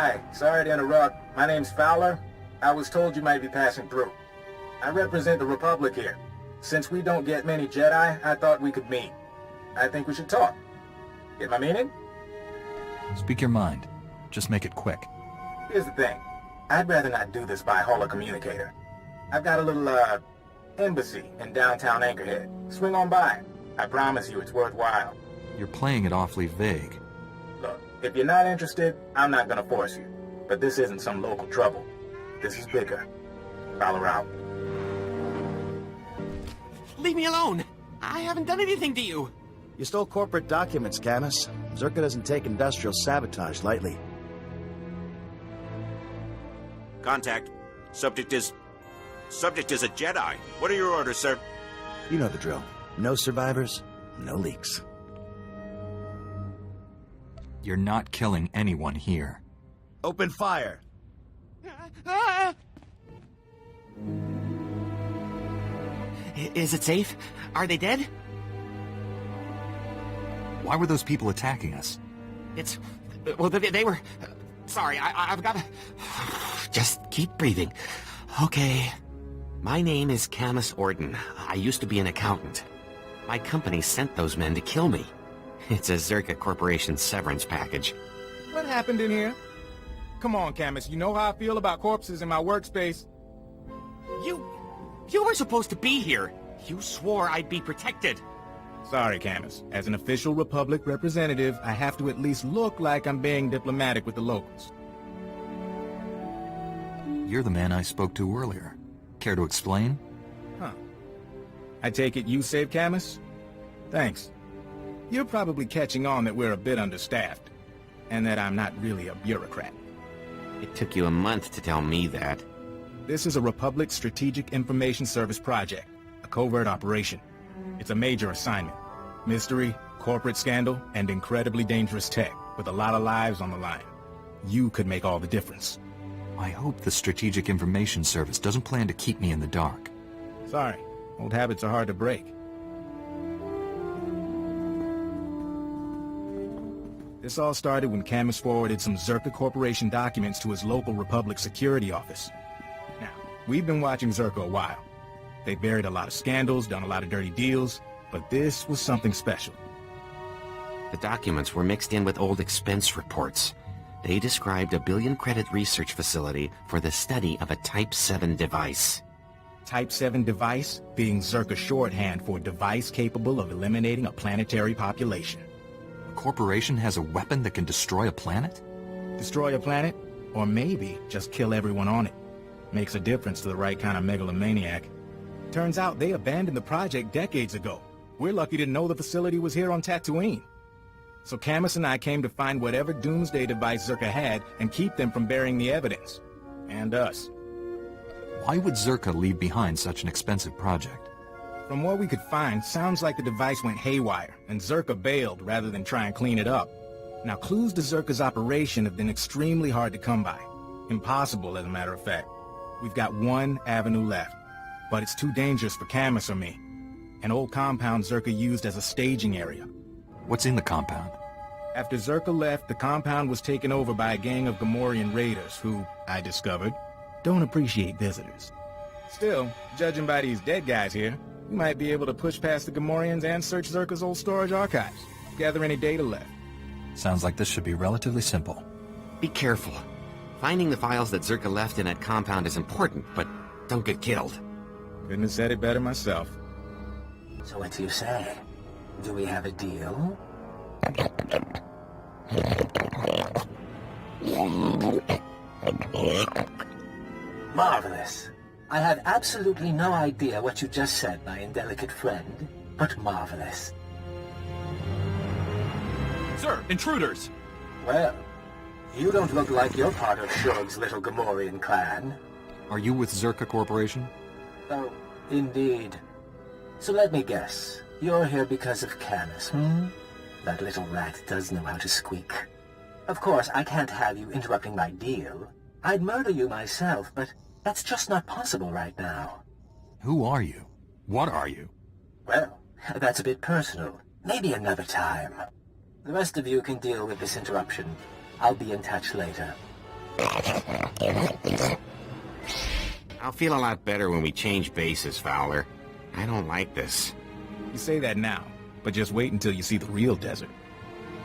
Hi, sorry to interrupt. My name's Fowler. I was told you might be passing through. I represent the Republic here. Since we don't get many Jedi, I thought we could meet. I think we should talk. Get my meaning? Speak your mind. Just make it quick. Here's the thing. I'd rather not do this by holocommunicator. I've got a little, embassy in downtown Anchorhead. Swing on by. I promise you it's worthwhile. You're playing it awfully vague. Look, if you're not interested, I'm not gonna force you. But this isn't some local trouble. This is bigger. Fowler out. Leave me alone! I haven't done anything to you! You stole corporate documents, Camus. Czerka doesn't take industrial sabotage lightly. Contact. Subject is a Jedi. What are your orders, sir? You know the drill. No survivors, no leaks. You're not killing anyone here. Open fire! Is it safe? Are they dead? Why were those people attacking us? Well, they were... Sorry, I've got to... Just keep breathing. Okay. My name is Camus Orden. I used to be an accountant. My company sent those men to kill me. It's a Czerka Corporation severance package. What happened in here? Come on, Camus, you know how I feel about corpses in my workspace. You were supposed to be here. You swore I'd be protected. Sorry, Camus. As an official Republic representative, I have to at least look like I'm being diplomatic with the locals. You're the man I spoke to earlier. Care to explain? Huh. I take it you saved Camus? Thanks. You're probably catching on that we're a bit understaffed, and that I'm not really a bureaucrat. It took you a month to tell me that. This is a Republic Strategic Information Service project, a covert operation. It's a major assignment. Mystery, corporate scandal, and incredibly dangerous tech, with a lot of lives on the line. You could make all the difference. I hope the Strategic Information Service doesn't plan to keep me in the dark. Sorry, old habits are hard to break. This all started when Camus forwarded some Czerka Corporation documents to his local Republic security office. Now, we've been watching Czerka a while. They buried a lot of scandals, done a lot of dirty deals, but this was something special. The documents were mixed in with old expense reports. They described a billion-credit research facility for the study of a Type 7 device. Type 7 device being Czerka shorthand for device capable of eliminating a planetary population. A corporation has a weapon that can destroy a planet? Destroy a planet? Or maybe just kill everyone on it. Makes a difference to the right kind of megalomaniac. Turns out they abandoned the project decades ago. We're lucky to know the facility was here on Tatooine. So Camus and I came to find whatever doomsday device Czerka had and keep them from burying the evidence. And us. Why would Czerka leave behind such an expensive project? From what we could find, sounds like the device went haywire, and Czerka bailed rather than try and clean it up. Now, clues to Czerka's operation have been extremely hard to come by. Impossible, as a matter of fact. We've got one avenue left, but it's too dangerous for Camus or me. An old compound Czerka used as a staging area. What's in the compound? After Czerka left, the compound was taken over by a gang of Gamorrean raiders who, I discovered, don't appreciate visitors. Still, judging by these dead guys here, we might be able to push past the Gamorreans and search Czerka's old storage archives, gather any data left. Sounds like this should be relatively simple. Be careful. Finding the files that Czerka left in that compound is important, but don't get killed. Couldn't have said it better myself. So what do you say? Do we have a deal? Marvelous. I have absolutely no idea what you just said, my indelicate friend, but marvelous. Sir, intruders! Well, you don't look like you're part of Shog's little Gamorrean clan. Are you with Czerka Corporation? Oh, indeed. So let me guess. You're here because of Camus, That little rat does know how to squeak. Of course, I can't have you interrupting my deal. I'd murder you myself, but that's just not possible right now. Who are you? What are you? Well, that's a bit personal. Maybe another time. The rest of you can deal with this interruption. I'll be in touch later. I'll feel a lot better when we change bases, Fowler. I don't like this. You say that now, but just wait until you see the real desert.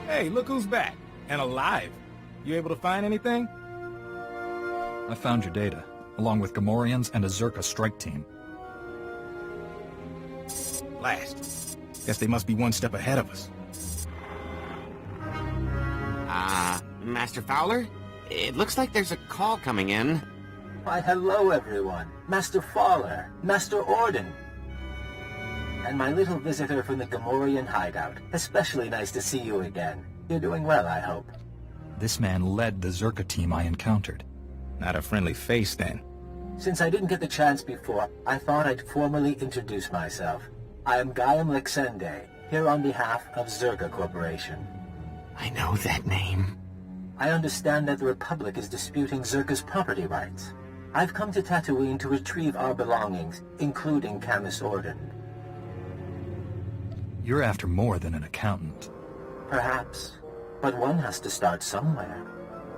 Hey, look who's back. And alive. You able to find anything? I found your data, along with Gamorreans and a Czerka strike team. Blast. Guess they must be one step ahead of us. Master Fowler? It looks like there's a call coming in. Why, hello, everyone. Master Fowler, Master Orden. And my little visitor from the Gamorrean hideout. Especially nice to see you again. You're doing well, I hope. This man led the Czerka team I encountered. Not a friendly face, then. Since I didn't get the chance before, I thought I'd formally introduce myself. I am Gaiam Lexende, here on behalf of Czerka Corporation. I know that name. I understand that the Republic is disputing Czerka's property rights. I've come to Tatooine to retrieve our belongings, including Camus Orden. You're after more than an accountant. Perhaps, but one has to start somewhere.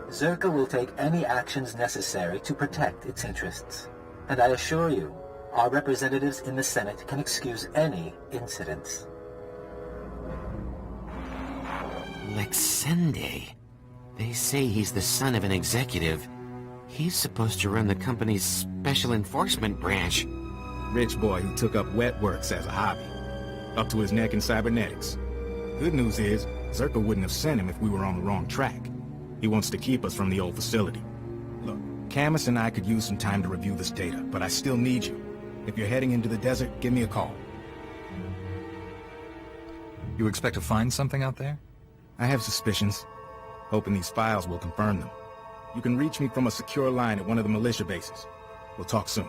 Czerka will take any actions necessary to protect its interests. And I assure you, our representatives in the Senate can excuse any incidents. Lexende. They say he's the son of an executive. He's supposed to run the company's special enforcement branch. Rich boy who took up wet works as a hobby. Up to his neck in cybernetics. Good news is, Czerka wouldn't have sent him if we were on the wrong track. He wants to keep us from the old facility. Look, Camus and I could use some time to review this data, but I still need you. If you're heading into the desert, give me a call. You expect to find something out there? I have suspicions. Hoping these files will confirm them. You can reach me from a secure line at one of the militia bases. We'll talk soon.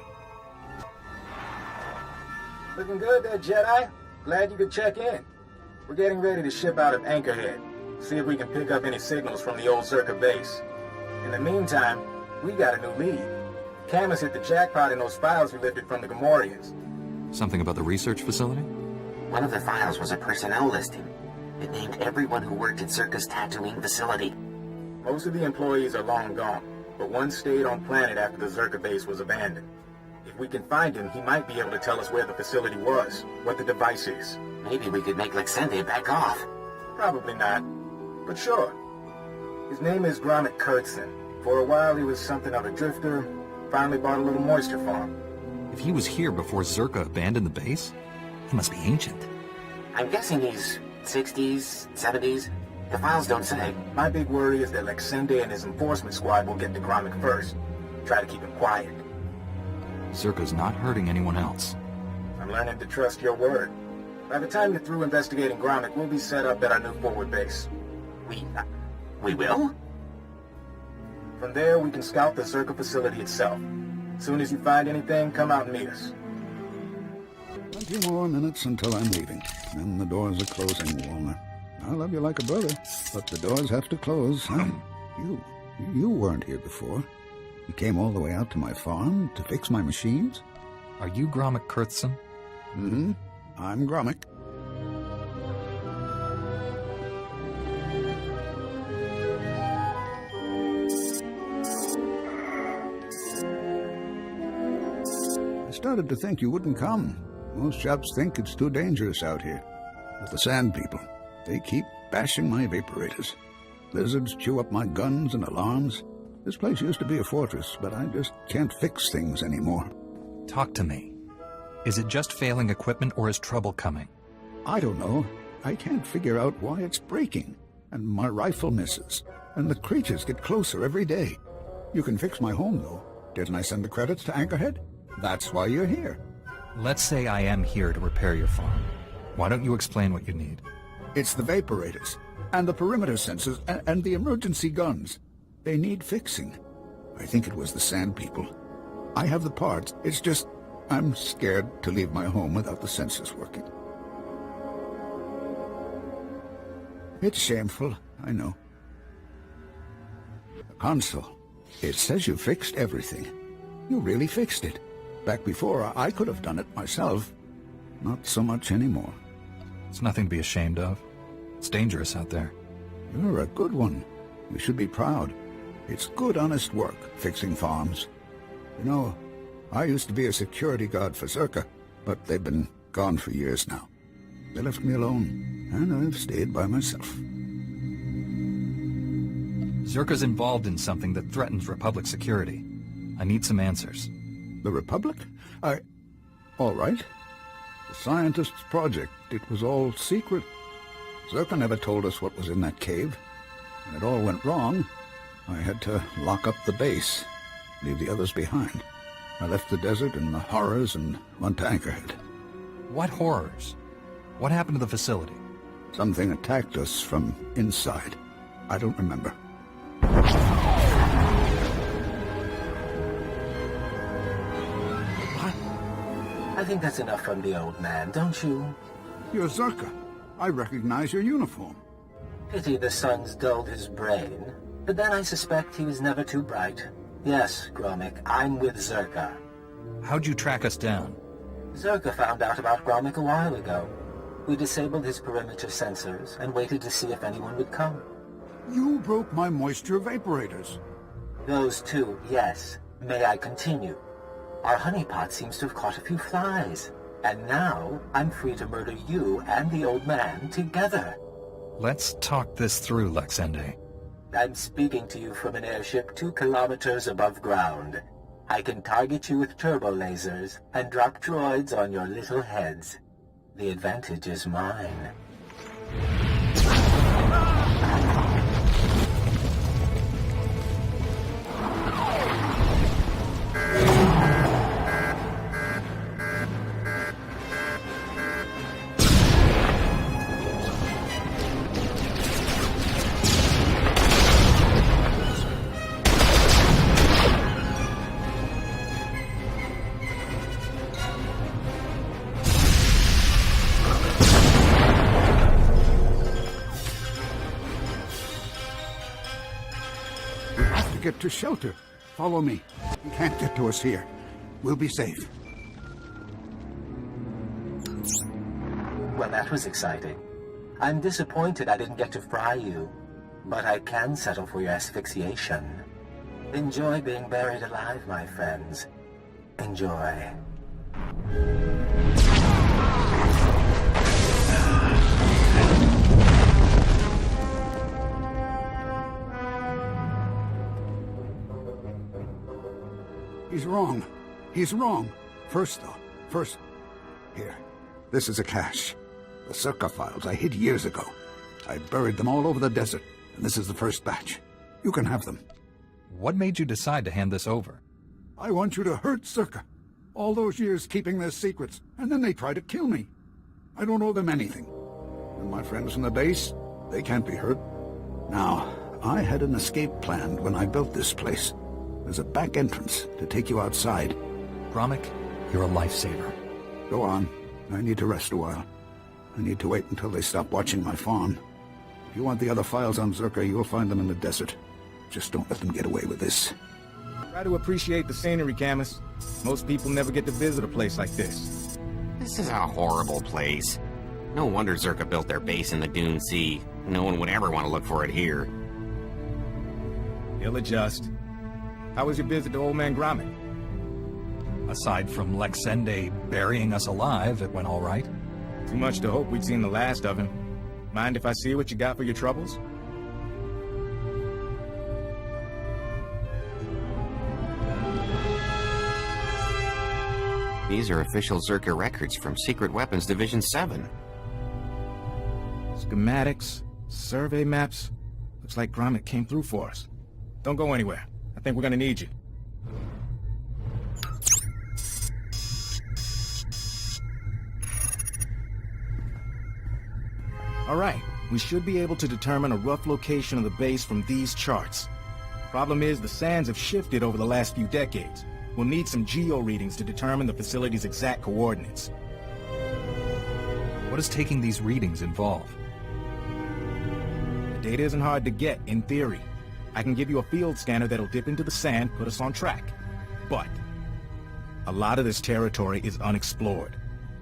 Looking good there, Jedi. Glad you could check in. We're getting ready to ship out of Anchorhead. See if we can pick up any signals from the old Czerka base. In the meantime, we got a new lead. Camus hit the jackpot in those files we lifted from the Gamorreans. Something about the research facility? One of the files was a personnel listing. It named everyone who worked at Czerka's Tatooine facility. Most of the employees are long gone, but one stayed on planet after the Czerka base was abandoned. If we can find him, he might be able to tell us where the facility was, what the device is. Maybe we could make Lexende back off. Probably not, but sure. His name is Gromit Kurtzon. For a while he was something of a drifter, finally bought a little moisture farm. If he was here before Czerka abandoned the base, he must be ancient. I'm guessing he's 60s, 70s. The files don't say. My big worry is that Lexende and his enforcement squad will get to Gromit first. Try to keep him quiet. Czerka's not hurting anyone else. I'm learning to trust your word. By the time you're through investigating Gromit, we'll be set up at our new forward base. We will? From there, we can scout the Czerka facility itself. As soon as you find anything, come out and meet us. 20 more minutes until I'm leaving. Then the doors are closing, Walner. I love you like a brother, but the doors have to close. You weren't here before. You came all the way out to my farm to fix my machines? Are you Gromit Kurtzon? Mm-hmm. I'm Gromit. I started to think you wouldn't come. Most chaps think it's too dangerous out here. But the Sand People, they keep bashing my evaporators. Lizards chew up my guns and alarms. This place used to be a fortress, but I just can't fix things anymore. Talk to me. Is it just failing equipment or is trouble coming? I don't know. I can't figure out why it's breaking. And my rifle misses. And the creatures get closer every day. You can fix my home, though. Didn't I send the credits to Anchorhead? That's why you're here. Let's say I am here to repair your farm. Why don't you explain what you need? It's the vaporators, and the perimeter sensors, and the emergency guns. They need fixing. I think it was the Sand People. I have the parts. It's just, I'm scared to leave my home without the sensors working. It's shameful, I know. The console. It says you fixed everything. You really fixed it. Back before, I could have done it myself. Not so much anymore. It's nothing to be ashamed of. It's dangerous out there. You're a good one. You should be proud. It's good, honest work, fixing farms. You know, I used to be a security guard for Czerka, but they've been gone for years now. They left me alone, and I've stayed by myself. Czerka's involved in something that threatens Republic security. I need some answers. The Republic? All right. The scientists' project, it was all secret. Czerka never told us what was in that cave. When it all went wrong, I had to lock up the base, leave the others behind. I left the desert and the horrors and went to Anchorhead. What horrors? What happened to the facility? Something attacked us from inside. I don't remember. I think that's enough from the old man, don't you? You're Czerka. I recognize your uniform. Pity the sun's dulled his brain. But then I suspect he was never too bright. Yes, Gromik, I'm with Czerka. How'd you track us down? Czerka found out about Gromik a while ago. We disabled his perimeter sensors and waited to see if anyone would come. You broke my moisture vaporators. Those two, yes. May I continue? Our honeypot seems to have caught a few flies. And now, I'm free to murder you and the old man together. Let's talk this through, Lexende. I'm speaking to you from an airship 2 kilometers above ground. I can target you with turbo lasers and drop droids on your little heads. The advantage is mine. Get to shelter. Follow me. You can't get to us here. We'll be safe. Well, that was exciting. I'm disappointed I didn't get to fry you, but I can settle for your asphyxiation. Enjoy being buried alive, my friends. Enjoy. He's wrong. He's wrong. First, here. This is a cache. The Czerka files I hid years ago. I buried them all over the desert, and this is the first batch. You can have them. What made you decide to hand this over? I want you to hurt Czerka. All those years keeping their secrets, and then they try to kill me. I don't owe them anything. And my friends from the base, they can't be hurt. Now, I had an escape planned when I built this place. There's a back entrance to take you outside. Gromik, you're a lifesaver. Go on. I need to rest a while. I need to wait until they stop watching my farm. If you want the other files on Czerka, you'll find them in the desert. Just don't let them get away with this. Try to appreciate the scenery, Camus. Most people never get to visit a place like this. This is a horrible place. No wonder Czerka built their base in the Dune Sea. No one would ever want to look for it here. He'll adjust. How was your visit to Old Man Gromik? Aside from Lexende burying us alive, it went all right. Too much to hope we'd seen the last of him. Mind if I see what you got for your troubles? These are official Czerka records from Secret Weapons Division 7. Schematics, survey maps. Looks like Gromik came through for us. Don't go anywhere. I think we're gonna need you. All right, we should be able to determine a rough location of the base from these charts. Problem is, the sands have shifted over the last few decades. We'll need some geo readings to determine the facility's exact coordinates. What does taking these readings involve? The data isn't hard to get, in theory. I can give you a field scanner that'll dip into the sand, put us on track. But a lot of this territory is unexplored.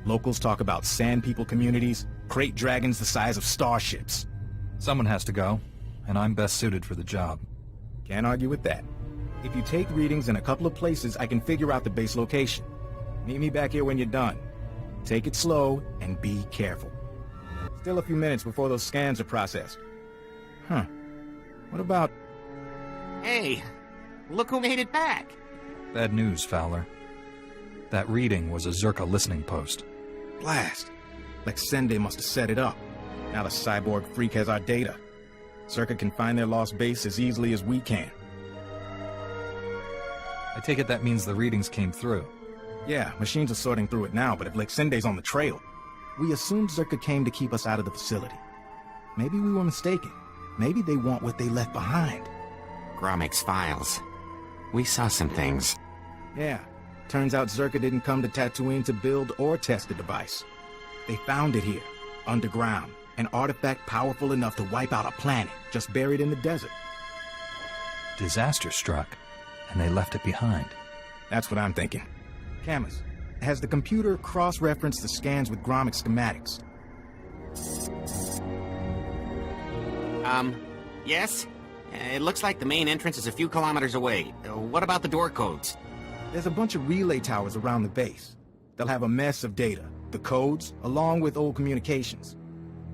Locals talk about sand people communities, crate dragons the size of starships. Someone has to go, and I'm best suited for the job. Can't argue with that. If you take readings in a couple of places, I can figure out the base location. Meet me back here when you're done. Take it slow and be careful. Still a few minutes before those scans are processed. Huh. What about... Hey, look who made it back. Bad news, Fowler. That reading was a Czerka listening post. Blast! Lexende must have set it up. Now the cyborg freak has our data. Czerka can find their lost base as easily as we can. I take it that means the readings came through. Yeah, machines are sorting through it now, but if Lexende's on the trail, we assumed Czerka came to keep us out of the facility. Maybe we were mistaken. Maybe they want what they left behind. Gromik's files. We saw some things. Yeah, turns out Czerka didn't come to Tatooine to build or test the device. They found it here, underground, an artifact powerful enough to wipe out a planet just buried in the desert. Disaster struck, and they left it behind. That's what I'm thinking. Camus, has the computer cross-referenced the scans with Gromik schematics? Yes? It looks like the main entrance is a few kilometers away. What about the door codes? There's a bunch of relay towers around the base. They'll have a mess of data, the codes, along with old communications.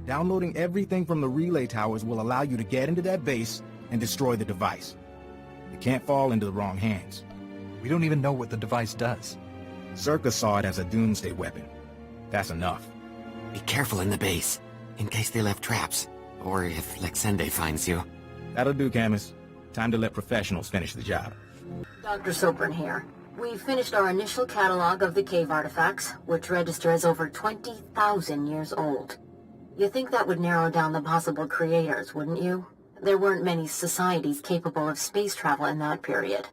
Downloading everything from the relay towers will allow you to get into that base and destroy the device. It can't fall into the wrong hands. We don't even know what the device does. Czerka saw it as a doomsday weapon. That's enough. Be careful in the base, in case they left traps, or if Lexende finds you. That'll do, Camus. Time to let professionals finish the job. Dr. Sopran here. We finished our initial catalog of the cave artifacts, which register as over 20,000 years old. You think that would narrow down the possible creators, wouldn't you? There weren't many societies capable of space travel in that period.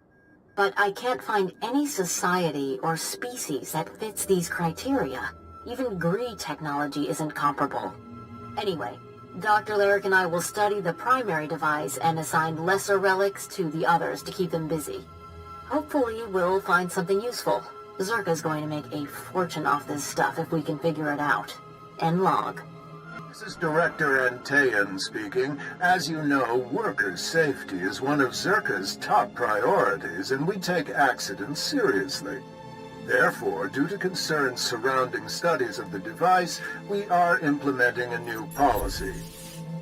But I can't find any society or species that fits these criteria. Even Gree technology isn't comparable. Anyway, Dr. Lyric and I will study the primary device and assign lesser relics to the others to keep them busy. Hopefully we'll find something useful. Czerka's going to make a fortune off this stuff if we can figure it out. End log. This is Director Antaean speaking. As you know, workers' safety is one of Czerka's top priorities, and we take accidents seriously. Therefore, due to concerns surrounding studies of the device, we are implementing a new policy.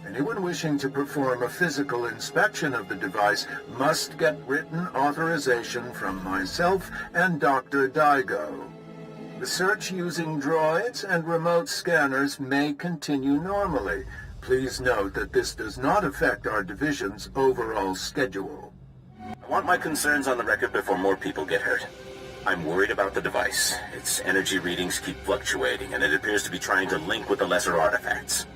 Anyone wishing to perform a physical inspection of the device must get written authorization from myself and Dr. Daigo. The search using droids and remote scanners may continue normally. Please note that this does not affect our division's overall schedule. I want my concerns on the record before more people get hurt. I'm worried about the device. Its energy readings keep fluctuating, and it appears to be trying to link with the lesser artifacts.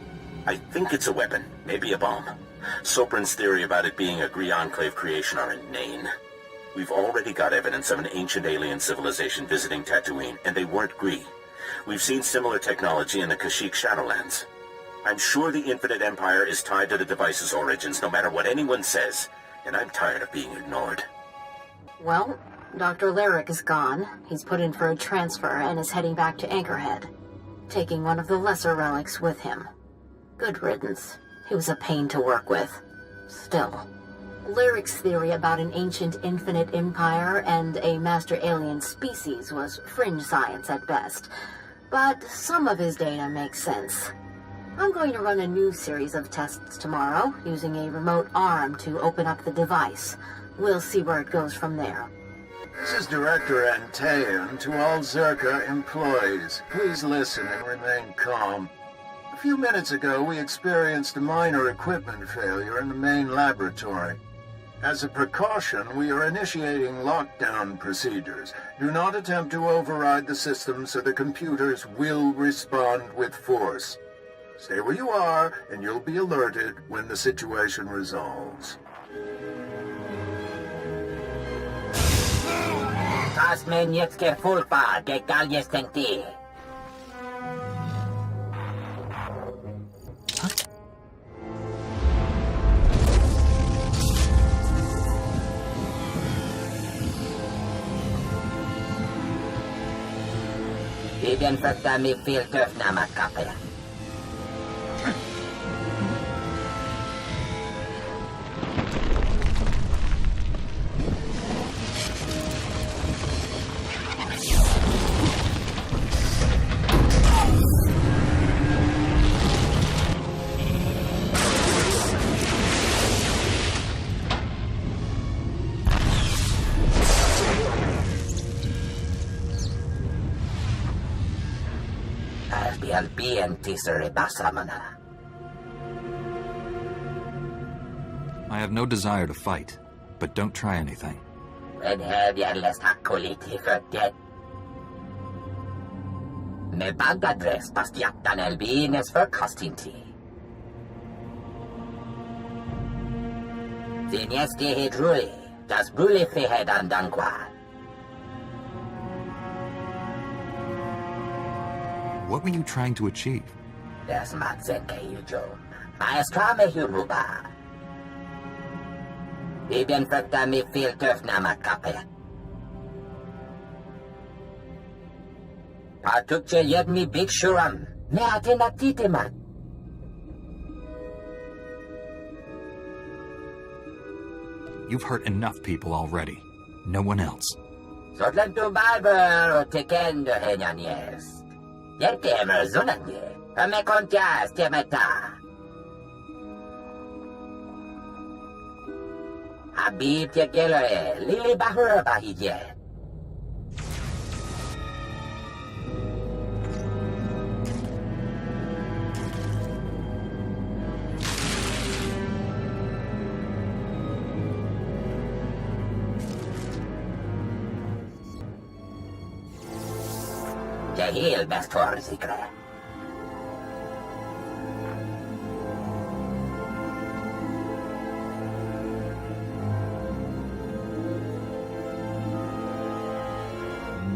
I think it's a weapon, maybe a bomb. Sopran's theory about it being a Gree Enclave creation are inane. We've already got evidence of an ancient alien civilization visiting Tatooine, and they weren't Gree. We've seen similar technology in the Kashyyyk Shadowlands. I'm sure the Infinite Empire is tied to the device's origins, no matter what anyone says, and I'm tired of being ignored. Well, Dr. Lyric is gone. He's put in for a transfer and is heading back to Anchorhead, taking one of the lesser relics with him. Good riddance. He was a pain to work with. Still, Lyric's theory about an ancient infinite empire and a master alien species was fringe science at best, but some of his data makes sense. I'm going to run a new series of tests tomorrow, using a remote arm to open up the device. We'll see where it goes from there. This is Director Antaean to all Czerka employees. Please listen and remain calm. A few minutes ago, we experienced a minor equipment failure in the main laboratory. As a precaution, we are initiating lockdown procedures. Do not attempt to override the system, so the computers will respond with force. Stay where you are, and you'll be alerted when the situation resolves. Tasmenieckie fulpa, gekal jestem ty. Igen, föltem még fél töfnámat kapja. alpien tisere basamana. I have no desire to fight, but don't try anything. Red have yerles hakoliti fördet. Me bagadres pastiatan elbines för kastinti. Dinesti hedruli, das bruli fehedan dankwan. What were you trying to achieve? Das matzenke yujo. Maestrame huruba. Ibn fakta mi fil töfnama kape. Patukche yedmi big shuram. Ne atenatiteman. You've hurt enough people already. No one else. Sotlantu barber o tekendo henyanyes. Yetemer zunanye. Ame kontias temeta. Habib tekelere. Lili bahura bahije. Jahil bestor zikre.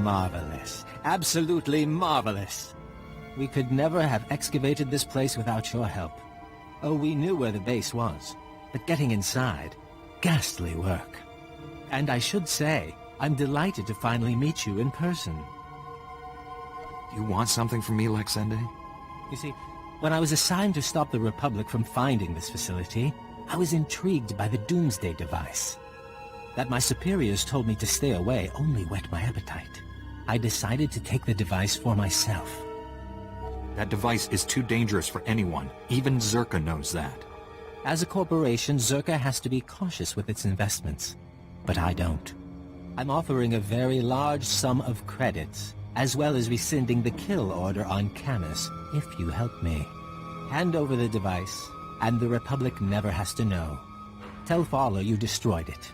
Marvelous. Absolutely marvelous. We could never have excavated this place without your help. Oh, we knew where the base was, but getting inside, ghastly work. And I should say, I'm delighted to finally meet you in person. You want something from me, Lexende? You see, when I was assigned to stop the Republic from finding this facility, I was intrigued by the Doomsday device. That my superiors told me to stay away only whet my appetite. I decided to take the device for myself. That device is too dangerous for anyone. Even Czerka knows that. As a corporation, Czerka has to be cautious with its investments. But I don't. I'm offering a very large sum of credits, as well as rescinding the kill order on Camus, if you help me. Hand over the device, and the Republic never has to know. Tell Fowler you destroyed it.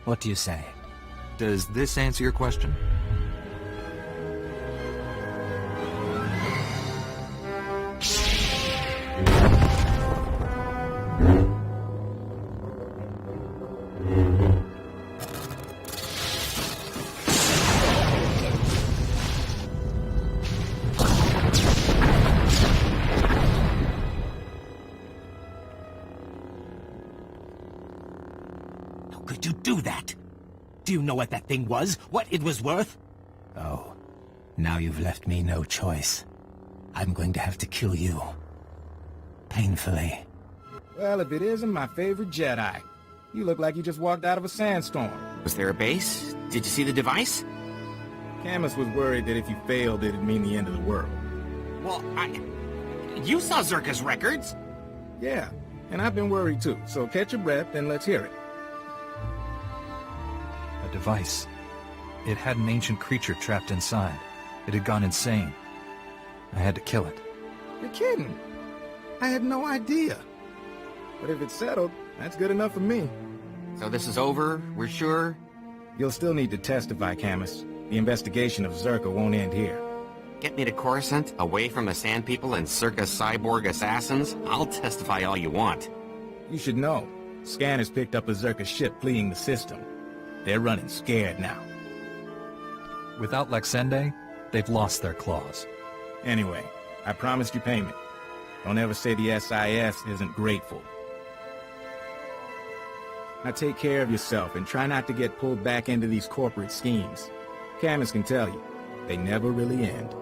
What do you say? Does this answer your question? Could you do that? Do you know what that thing was? What it was worth? Oh, now you've left me no choice. I'm going to have to kill you. Painfully. Well, if it isn't my favorite Jedi. You look like you just walked out of a sandstorm. Was there a base? Did you see the device? Camus was worried that if you failed, it'd mean the end of the world. Well, you saw Czerka's records. Yeah, and I've been worried too, so catch your breath and let's hear it. A device. It had an ancient creature trapped inside. It had gone insane. I had to kill it. You're kidding. I had no idea. But if it's settled, that's good enough for me. So this is over? We're sure? You'll still need to testify, Camus. The investigation of Czerka won't end here. Get me to Coruscant, away from the Sand People and Czerka's cyborg assassins? I'll testify all you want. You should know. Scanners picked up a Czerka ship fleeing the system. They're running scared now. Without Lexende, they've lost their claws. Anyway, I promised you payment. Don't ever say the SIS isn't grateful. Now take care of yourself and try not to get pulled back into these corporate schemes. Camus can tell you, they never really end.